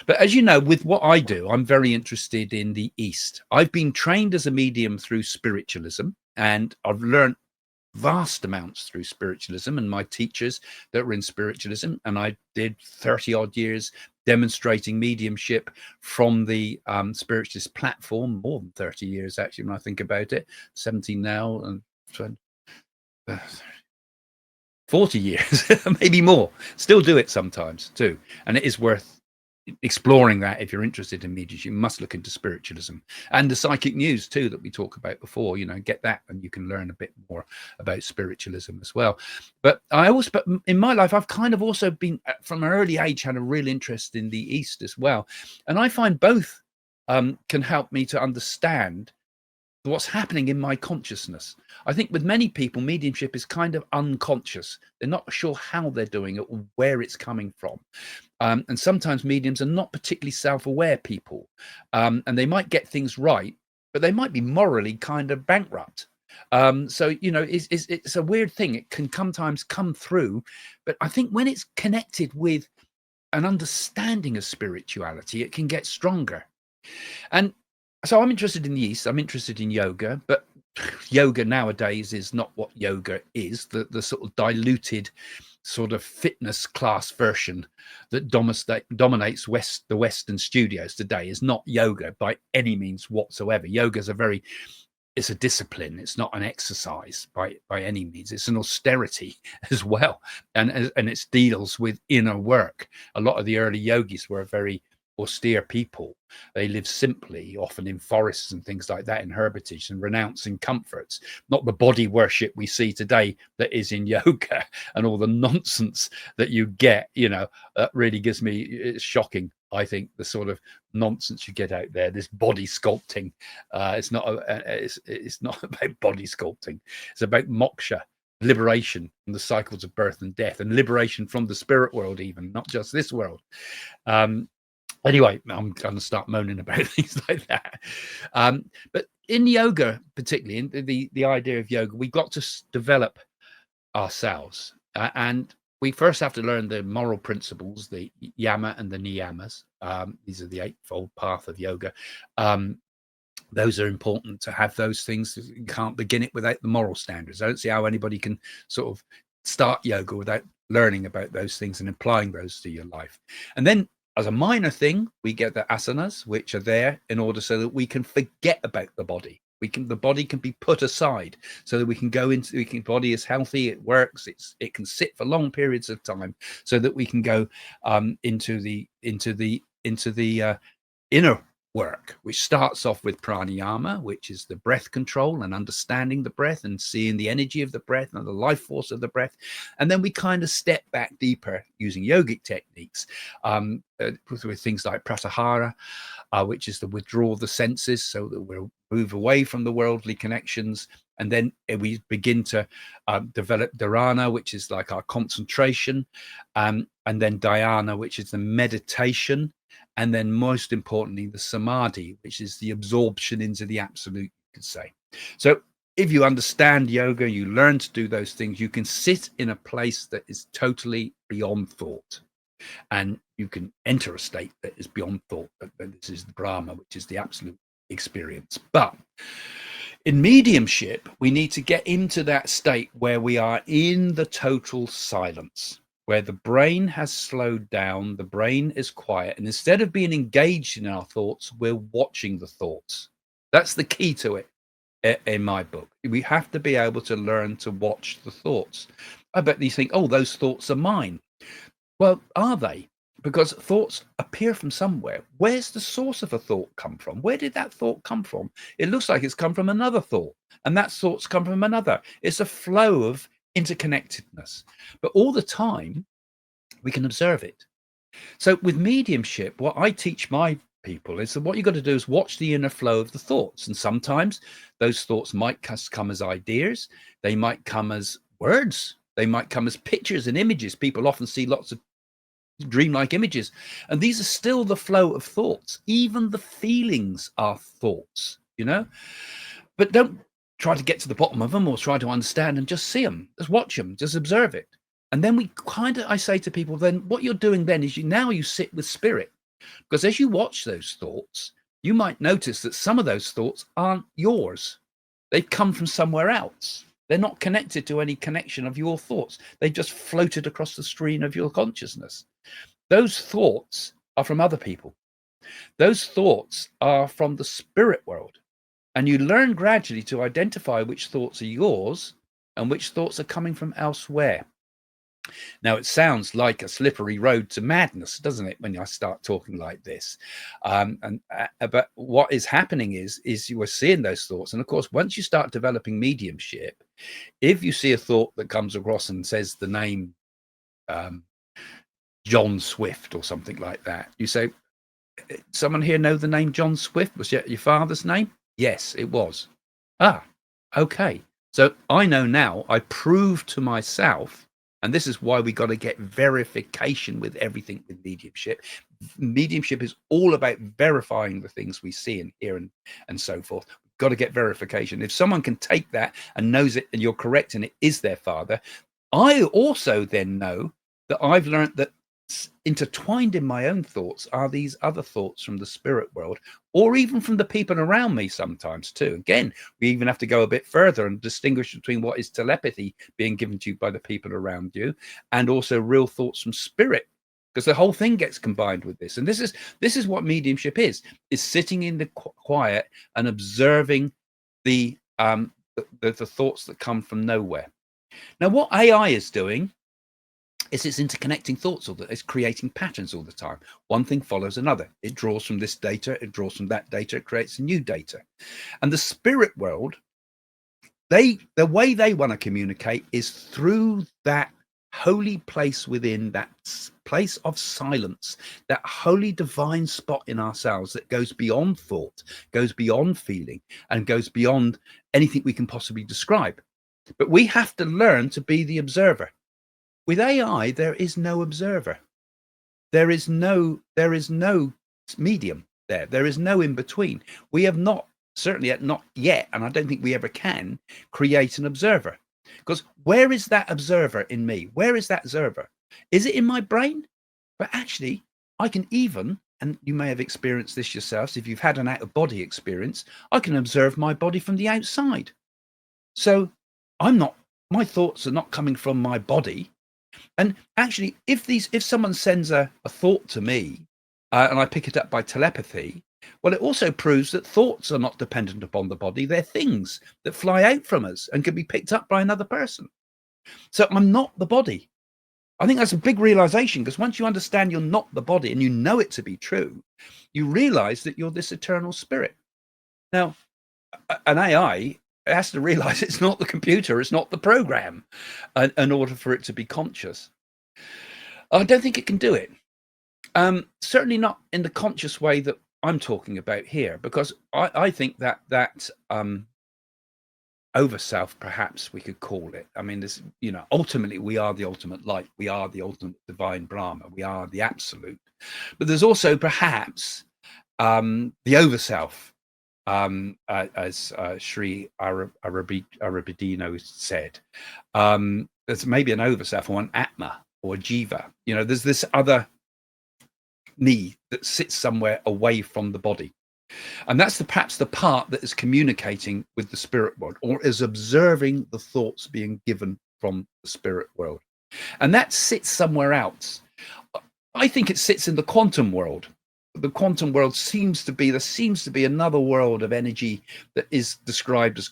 But as you know, with what I do, I'm very interested in the East. I've been trained as a medium through spiritualism, and I've learned vast amounts through spiritualism and my teachers that were in spiritualism. And I did 30 odd years demonstrating mediumship from the spiritualist platform, more than 30 years actually when I think about it, 17 now and 20, 40 years maybe more. Still do it sometimes too, and it is worth exploring that, if you're interested in mediumship, you must look into spiritualism and the psychic news too that we talked about before. Get that, and you can learn a bit more about spiritualism as well. But in my life, I've kind of also been, from an early age, had a real interest in the East as well, and I find both can help me to understand what's happening in my consciousness. I think with many people, mediumship is kind of unconscious. They're not sure how they're doing it or where it's coming from. And sometimes mediums are not particularly self-aware people, and they might get things right, but they might be morally kind of bankrupt. So it's a weird thing. It can sometimes come through, but I think when it's connected with an understanding of spirituality, it can get stronger. And so I'm interested in the East. I'm interested in yoga, but yoga nowadays is not what yoga is. The sort of diluted sort of fitness class version that dominates the Western studios today is not yoga by any means whatsoever. Yoga is it's a discipline. It's not an exercise by any means. It's an austerity as well, and it deals with inner work. A lot of the early yogis were very austere people. They live simply, often in forests and things like that, in hermitage, and renouncing comforts, not the body worship we see today that is in yoga and all the nonsense that you get. That really gives me, it's shocking, I think, the sort of nonsense you get out there, this body sculpting. It's not about body sculpting. It's about moksha, liberation from the cycles of birth and death, and liberation from the spirit world, even not just this world. Anyway, I'm going to start moaning about things like that. But in yoga, particularly in the idea of yoga, we've got to develop ourselves. And we first have to learn the moral principles, the yama and the niyamas. These are the eightfold path of yoga. Those are important to have those things. You can't begin it without the moral standards. I don't see how anybody can sort of start yoga without learning about those things and applying those to your life. And then, as a minor thing, we get the asanas, which are there in order so that we can forget about the body. The body can be put aside so that we can go into the body is healthy, it works, it can sit for long periods of time, so that we can go into the inner work, which starts off with pranayama, which is the breath control and understanding the breath and seeing the energy of the breath and the life force of the breath. And then we kind of step back deeper using yogic techniques with things like pratyahara, which is the withdrawal of the senses, so that we'll move away from the worldly connections. And then we begin to develop dharana, which is like our concentration, and then dhyana, which is the meditation. And then most importantly, the samadhi, which is the absorption into the absolute, you could say. So if you understand yoga, you learn to do those things, you can sit in a place that is totally beyond thought. And you can enter a state that is beyond thought. This is the Brahma, which is the absolute experience. But in mediumship, we need to get into that state where we are in the total silence, where the brain has slowed down, the brain is quiet, and instead of being engaged in our thoughts, we're watching the thoughts. That's the key to it in my book. We have to be able to learn to watch the thoughts. I bet you think, oh, those thoughts are mine. Well, are they? Because thoughts appear from somewhere. Where's the source of a thought come from? Where did that thought come from? It looks like it's come from another thought, and that thought's come from another. It's a flow of interconnectedness, but all the time we can observe it. So with mediumship, what I teach my people is that what you've got to do is watch the inner flow of the thoughts, and sometimes those thoughts might come as ideas, they might come as words, they might come as pictures and images. People often see lots of dreamlike images, and these are still the flow of thoughts. Even the feelings are thoughts, but don't try to get to the bottom of them or try to understand them. Just see them, just watch them, just observe it. And then I say to people, then what you're doing then is you sit with spirit, because as you watch those thoughts, you might notice that some of those thoughts aren't yours. They've come from somewhere else. They're not connected to any connection of your thoughts. They've just floated across the screen of your consciousness. Those thoughts are from other people. Those thoughts are from the spirit world. And you learn gradually to identify which thoughts are yours and which thoughts are coming from elsewhere. Now, it sounds like a slippery road to madness, doesn't it, when I start talking like this? But what is happening is you are seeing those thoughts. And of course, once you start developing mediumship, if you see a thought that comes across and says the name John Swift or something like that, you say, someone here know the name John Swift? Was your father's name? Yes, it was. Ah, okay. So I know now, I prove to myself, and this is why we got to get verification with everything with mediumship. Mediumship is all about verifying the things we see and hear and so forth. We've got to get verification. If someone can take that and knows it and you're correct and it is their father, I also then know that I've learned that intertwined in my own thoughts are these other thoughts from the spirit world, or even from the people around me sometimes too. Again, we even have to go a bit further and distinguish between what is telepathy being given to you by the people around you and also real thoughts from spirit, because the whole thing gets combined with this. And this is what mediumship is sitting in the quiet and observing the thoughts that come from nowhere. Now, what AI is doing is it's interconnecting thoughts, it's creating patterns all the time. One thing follows another. It draws from this data, it draws from that data, it creates a new data. And the spirit world, the way they want to communicate is through that holy place within, that place of silence, that holy divine spot in ourselves that goes beyond thought, goes beyond feeling, and goes beyond anything we can possibly describe. But we have to learn to be the observer. With AI, there is no observer. There is no medium there. There is no in between. We have not, certainly not yet, and I don't think we ever can, create an observer. Because where is that observer in me? Where is that observer? Is it in my brain? But actually, I can even, and you may have experienced this yourselves, if you've had an out-of-body experience, I can observe my body from the outside. So my thoughts are not coming from my body. And actually, if someone sends a thought to me and I pick it up by telepathy, well, it also proves that thoughts are not dependent upon the body. They're things that fly out from us and can be picked up by another person. So I'm not the body. I think that's a big realization, because once you understand you're not the body and you know it to be true, you realize that you're this eternal spirit. Now, an AI has to realize it's not the computer, it's not the program, in order for it to be conscious. I don't think it can do it. Certainly not in the conscious way that I'm talking about here, because I think that over self, perhaps we could call it. I mean, this, ultimately we are the ultimate light. We are the ultimate divine Brahma. We are the absolute. But there's also perhaps the over self, as Sri Aurobindo said. There's maybe an over self or an Atma or a Jiva. There's this other me that sits somewhere away from the body. And that's perhaps the part that is communicating with the spirit world, or is observing the thoughts being given from the spirit world. And that sits somewhere else. I think it sits in the quantum world. The quantum world seems to be another world of energy that is described as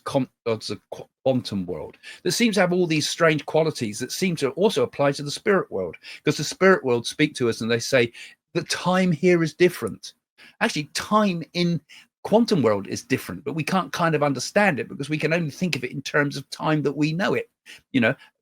a quantum world, that seems to have all these strange qualities that seem to also apply to the spirit world, because the spirit world speak to us and they say the time here is different. Actually, time in quantum world is different, but we can't kind of understand it because we can only think of it in terms of time that we know it.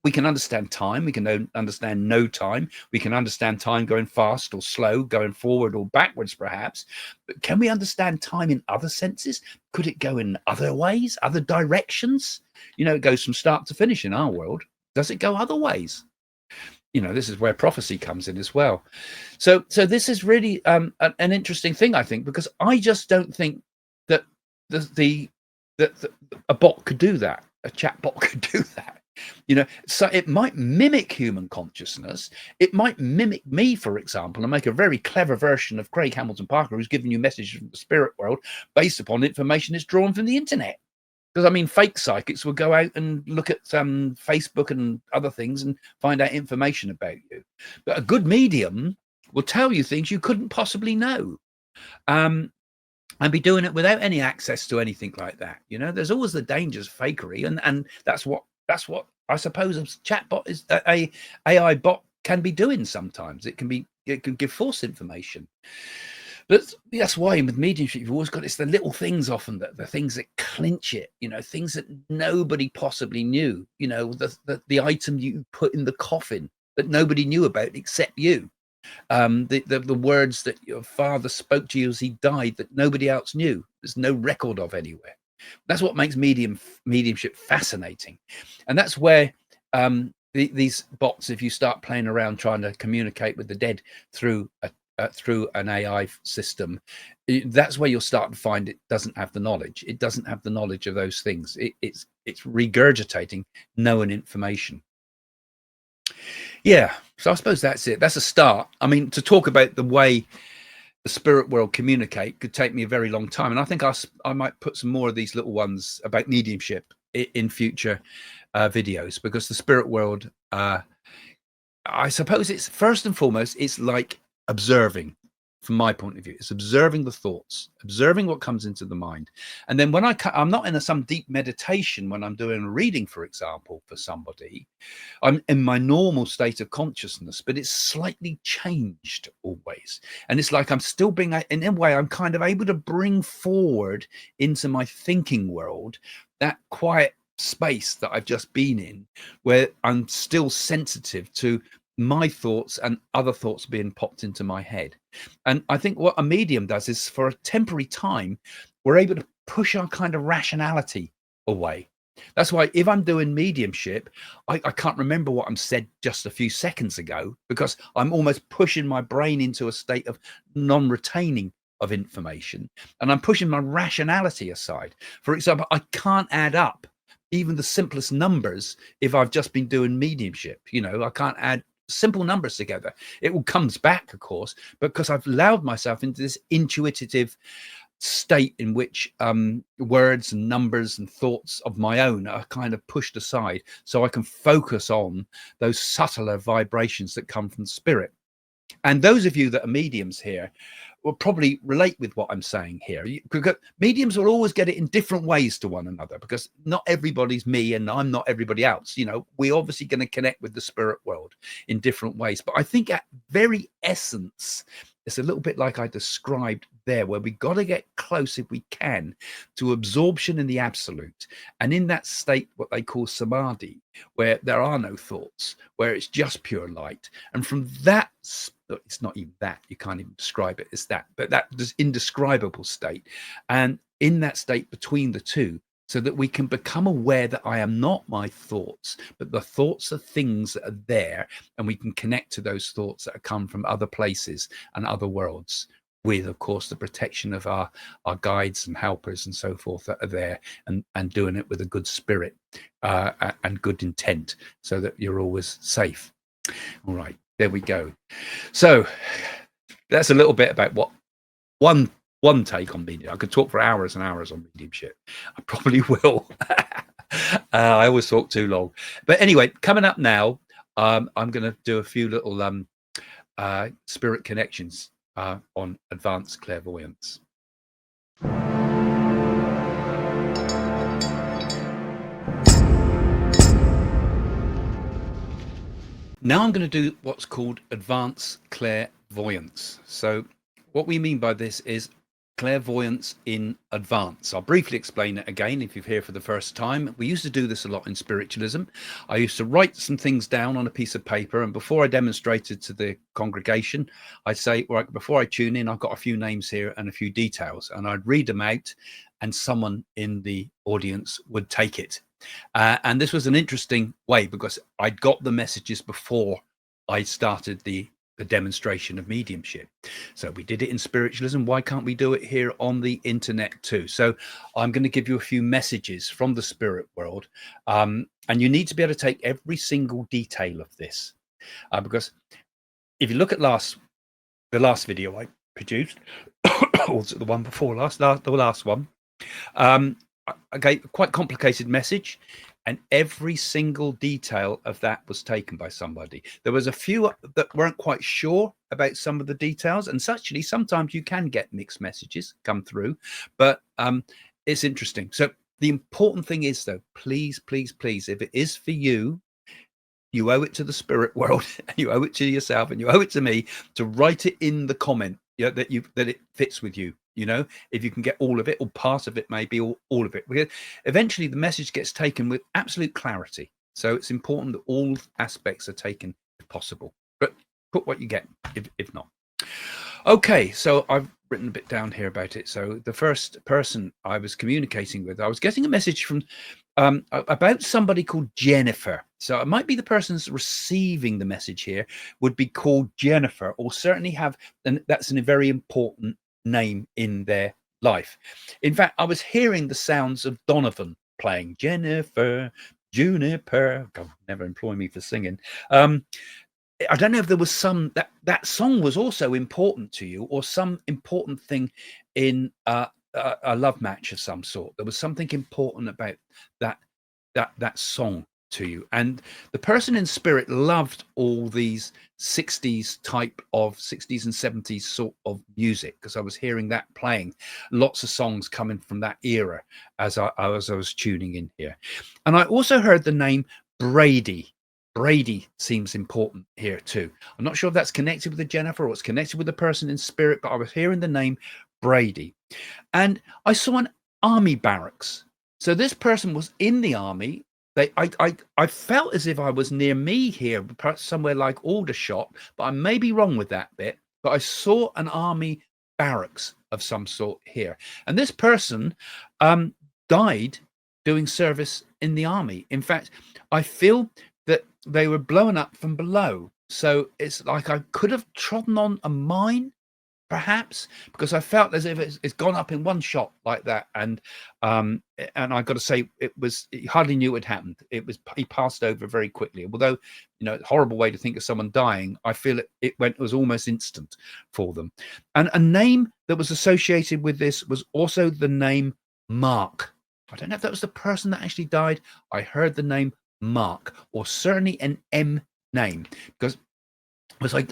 We can understand time, we can understand no time, we can understand time going fast or slow, going forward or backwards perhaps, but can we understand time in other senses? Could it go in other ways, other directions? It goes from start to finish in our world. Does it go other ways? This is where prophecy comes in as well. So this is really an interesting thing, I think, because I just don't think that a bot could do that. A chat bot could do that. So it might mimic human consciousness. It might mimic me, for example, and make a very clever version of Craig Hamilton Parker, who's giving you messages from the spirit world based upon information that's drawn from the internet. Because fake psychics will go out and look at Facebook and other things and find out information about you. But a good medium will tell you things you couldn't possibly know, and be doing it without any access to anything like that. There's always the dangers of fakery, and that's what I suppose a chatbot is a AI bot can be doing sometimes. It can give false information. But that's why with mediumship, you've always got it's the little things often that the things that clinch it, things that nobody possibly knew, the item you put in the coffin that nobody knew about except you. The words that your father spoke to you as he died that nobody else knew. There's no record of anywhere. That's what makes mediumship fascinating. And that's where these bots, if you start playing around trying to communicate with the dead through an AI system, that's where you'll start to find it doesn't have the knowledge. It doesn't have the knowledge of those things. It's regurgitating known information. Yeah, so I suppose that's it. That's a start. I mean, to talk about the way the spirit world communicate could take me a very long time, and I think I might put some more of these little ones about mediumship in future videos, because the spirit world, I suppose it's first and foremost, it's like observing. From my point of view, it's observing the thoughts, observing what comes into the mind. And then when I'm not in some deep meditation when I'm doing a reading, for example, for somebody, I'm in my normal state of consciousness, but it's slightly changed always. And it's like I'm still being, in a way, I'm kind of able to bring forward into my thinking world that quiet space that I've just been in, where I'm still sensitive to my thoughts and other thoughts being popped into my head. And I think what a medium does is, for a temporary time, we're able to push our kind of rationality away. That's why if I'm doing mediumship, I can't remember what I'm said just a few seconds ago, because I'm almost pushing my brain into a state of non-retaining of information, and I'm pushing my rationality aside. For example, I can't add up even the simplest numbers if I've just been doing mediumship. I can't add simple numbers together. It all comes back, of course, because I've allowed myself into this intuitive state in which words and numbers and thoughts of my own are kind of pushed aside, so I can focus on those subtler vibrations that come from spirit. And those of you that are mediums here will probably relate with what I'm saying here, because mediums will always get it in different ways to one another, because not everybody's me and I'm not everybody else. We're obviously going to connect with the spirit world in different ways. But I think at very essence, it's a little bit like I described there, where we got to get close, if we can, to absorption in the absolute. And in that state, what they call samadhi, where there are no thoughts, where it's just pure light. And from that, it's not even that, you can't even describe it as that, but that indescribable state. And in that state between the two, so that we can become aware that I am not my thoughts, but the thoughts are things that are there, and we can connect to those thoughts that come from other places and other worlds, with, of course, the protection of our guides and helpers and so forth that are there, and doing it with a good spirit and good intent, so that you're always safe. All right, there we go. So that's a little bit about what one take on medium. I could talk for hours and hours on mediumship. I probably will. I always talk too long. But anyway, coming up now, I'm going to do a few little spirit connections on advanced clairvoyance. Now I'm going to do what's called advanced clairvoyance. So what we mean by this is clairvoyance in advance. I'll briefly explain it again if you're here for the first time. We used to do this a lot in spiritualism. I used to write some things down on a piece of paper, and before I demonstrated to the congregation, I'd say, right, before I tune in, I've got a few names here and a few details, and I'd read them out, and someone in the audience would take it. And this was an interesting way, because I got the messages before I started the demonstration of mediumship. So we did it in spiritualism. Why can't we do it here on the internet too? So I'm going to give you a few messages from the spirit world, and you need to be able to take every single detail of this, because if you look at the last video I produced, or the one before last, the last one, I gave a quite complicated message, and every single detail of that was taken by somebody. There was a few that weren't quite sure about some of the details, and sometimes you can get mixed messages come through, but it's interesting. So The important thing is, though, please, please, please, if it is for you, you owe it to the spirit world, you owe it to yourself, and you owe it to me to write it in the comment, that it fits with you. If you can get all of it, or part of it, maybe, or all of it, because eventually the message gets taken with absolute clarity. So it's important that all aspects are taken if possible. But put what you get, if not. Okay, so I've written a bit down here about it. So the first person I was communicating with, I was getting a message from about somebody called Jennifer. So it might be the person's receiving the message here would be called Jennifer, or certainly have, and that's a very important name in their life. In fact, I was hearing the sounds of Donovan playing Jennifer, Juniper. God, never employ me for singing. I don't know if there was some that song was also important to you, or some important thing in a love match of some sort. There was something important about that song to you, and the person in spirit loved all these 60s and 70s sort of music, because I was hearing that playing, lots of songs coming from that era as I was tuning in here. And I also heard the name Brady. Brady seems important here too. I'm not sure if that's connected with the Jennifer or it's connected with the person in spirit, but I was hearing the name Brady. And I saw an army barracks. So this person was in the army. I felt as if I was near me here, perhaps somewhere like Aldershot, but I may be wrong with that bit. But I saw an army barracks of some sort here. And this person died doing service in the army. In fact, I feel that they were blown up from below. So it's like I could have trodden on a mine, perhaps, because I felt as if it's gone up in one shot like that. And I got to say, he hardly knew it happened. He passed over very quickly. Although, horrible way to think of someone dying, I feel it was almost instant for them. And a name that was associated with this was also the name Mark. I don't know if that was the person that actually died. I heard the name Mark, or certainly an M name, because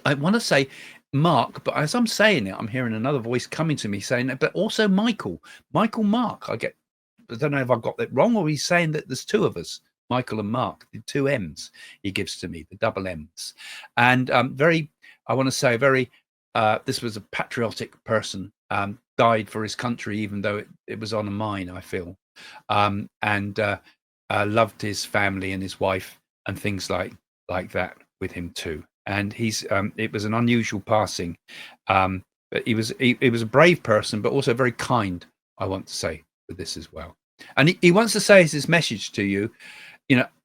I want to say Mark, but as I'm saying it, I'm hearing another voice coming to me saying that, but also Michael Mark. I don't know if I got that wrong, or he's saying that there's two of us, Michael and Mark, the two M's he gives to me, the double M's. And I want to say this was a patriotic person, died for his country, even though it was on a mine, I feel. Loved his family and his wife and things like that with him too. And it was an unusual passing, but he was a brave person, but also very kind, I want to say, with this as well. And he wants to say as his message to you,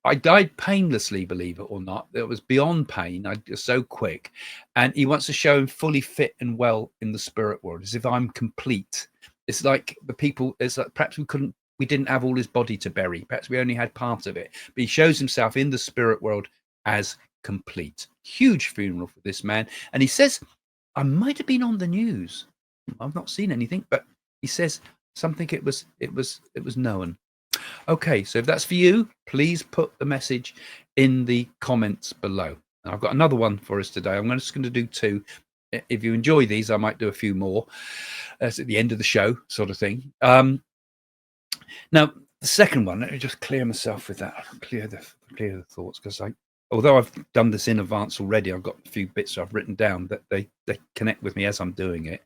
I died painlessly, believe it or not. It was beyond pain. I was so quick. And he wants to show him fully fit and well in the spirit world, as if I'm complete. It's like it's like perhaps we didn't have all his body to bury. Perhaps we only had part of it. But he shows himself in the spirit world as complete. Huge funeral for this man. And he says, I might have been on the news. I've not seen anything, but he says something it was known. Okay, so if that's for you, please put the message in the comments below. Now, I've got another one for us today. I'm just going to do two. If you enjoy these, I might do a few more. That's at the end of the show, sort of thing. Now, the second one, let me just clear myself with that. Clear the thoughts, because although I've done this in advance already, I've got a few bits I've written down that they connect with me as I'm doing it.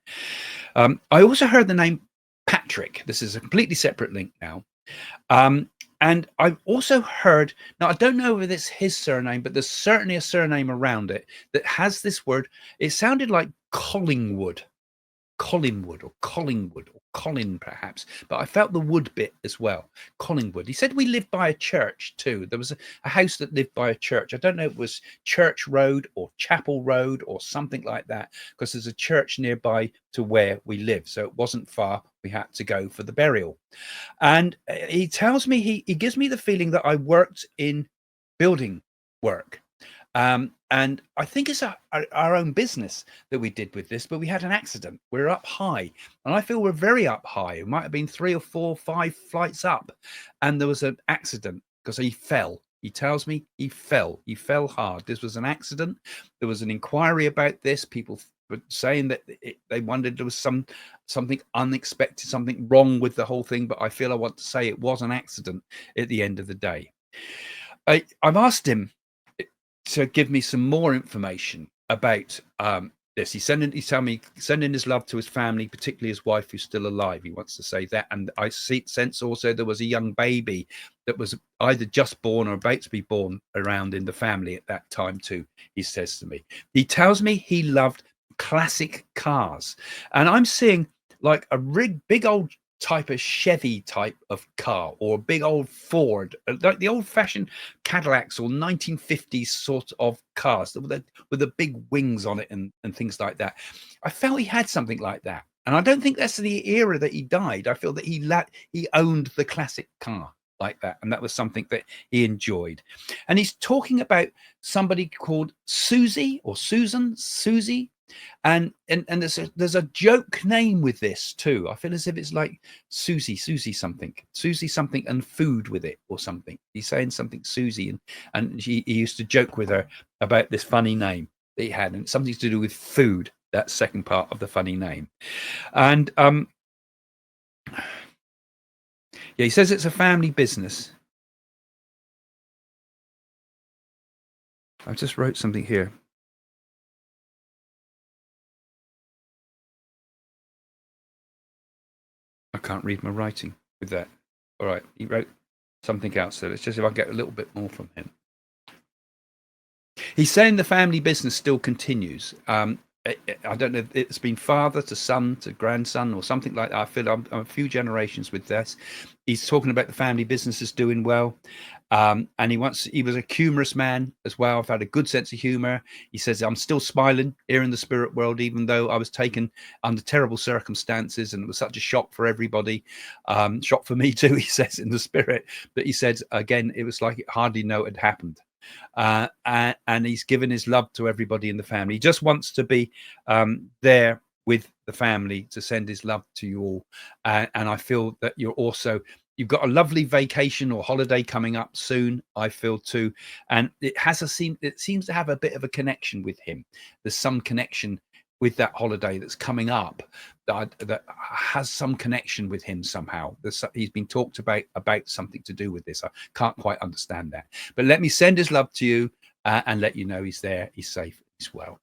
I also heard the name Patrick. This is a completely separate link now. And I've also heard, now I don't know if it's his surname, but there's certainly a surname around it that has this word. It sounded like Collingwood or Colin perhaps, but I felt the wood bit as well. Collingwood. He said we lived by a church too. There was a house that lived by a church. I don't know if it was Church Road or Chapel Road or something like that, because there's a church nearby to where we live, so it wasn't far. We had to go for the burial. And he tells me, he gives me the feeling that I worked in building work. And I think it's our own business that we did with this, but we had an accident. We're up high, and I feel we're very up high. It might have been 3 or 4, 5 flights up, and there was an accident because he fell. He tells me he fell hard. This was an accident. There was an inquiry about this. People but saying that they wondered there was something unexpected, something wrong with the whole thing. But I feel I want to say it was an accident at the end of the day. I've asked him to give me some more information about this. He's telling me sending his love to his family, particularly his wife who's still alive. He wants to say that. And I sense also there was a young baby that was either just born or about to be born around in the family at that time too, he says to me. He tells me he loved classic cars. And I'm seeing like a big old type of Chevy type of car, or a big old Ford, like the old-fashioned Cadillacs or 1950s sort of cars with the big wings on it and things like that. I felt he had something like that, and I don't think that's the era that he died. I feel that he owned the classic car like that, and that was something that he enjoyed. And he's talking about somebody called Susie or Susie. And there's a joke name with this too. I feel as if it's like Susie something and food with it or something. He's saying something Susie, and he used to joke with her about this funny name that he had, and something to do with food. That second part of the funny name. And yeah, he says it's a family business. I just wrote something here. I can't read my writing with that. All right, he wrote something else. So let's just see if I can get a little bit more from him. He's saying the family business still continues. I don't know if it's been father to son to grandson or something like that. I feel I'm a few generations with this. He's talking about the family business is doing well. And he was a humorous man as well. I've had a good sense of humor. He says, I'm still smiling here in the spirit world, even though I was taken under terrible circumstances and it was such a shock for everybody. Shock for me too, he says, in the spirit. But he said, again, it was like it hardly know it had happened. And he's given his love to everybody in the family. He just wants to be there with the family to send his love to you all. And I feel that you've got a lovely vacation or holiday coming up soon, I feel too. And it seems to have a bit of a connection with him. There's some connection with that holiday that's coming up that has some connection with him somehow. He's been talked about something to do with this. I can't quite understand that. But let me send his love to you and let you know he's there, he's safe, he's well.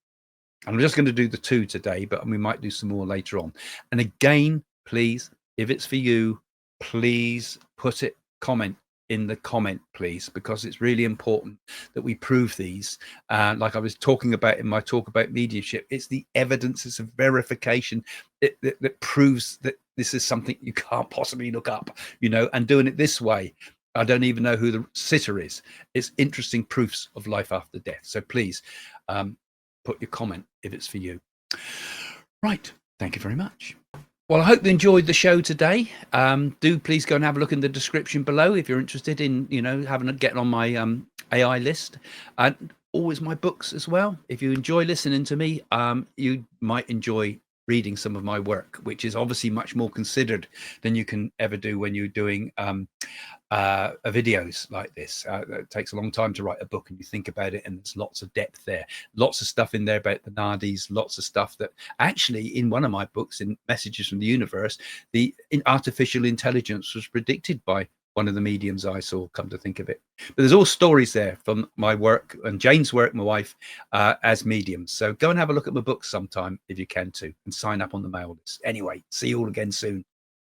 I'm just going to do the 2 today, but we might do some more later on. And again, please, if it's for you, please put it, comment in the comment, please, because it's really important that we prove these. Like I was talking about in my talk about mediumship, it's the evidence, it's a verification that proves that this is something you can't possibly look up, and doing it this way. I don't even know who the sitter is. It's interesting proofs of life after death. So please put your comment if it's for you. Right. Thank you very much. Well, I hope you enjoyed the show today. Do please go and have a look in the description below if you're interested in, getting on my AI list. And always my books as well. If you enjoy listening to me, you might enjoy reading some of my work, which is obviously much more considered than you can ever do when you're doing videos like this. It takes a long time to write a book, and you think about it, and there's lots of depth there, lots of stuff in there about the NAADIs, lots of stuff that actually in one of my books, in Messages from the Universe, artificial intelligence was predicted by one of the mediums I saw, come to think of it. But there's all stories there from my work and Jane's work, my wife, as mediums. So go and have a look at my books sometime if you can too, and sign up on the mail list. Anyway, see you all again soon.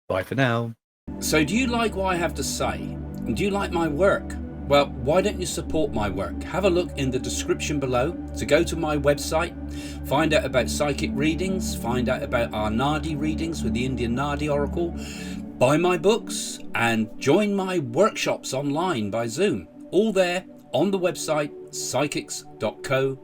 Bye for now. So do you like what I have to say? And do you like my work? Well, why don't you support my work? Have a look in the description below to go to my website, find out about psychic readings, find out about our NAADI readings with the Indian NAADI Oracle, buy my books and join my workshops online by Zoom. All there on the website psychics.co.uk.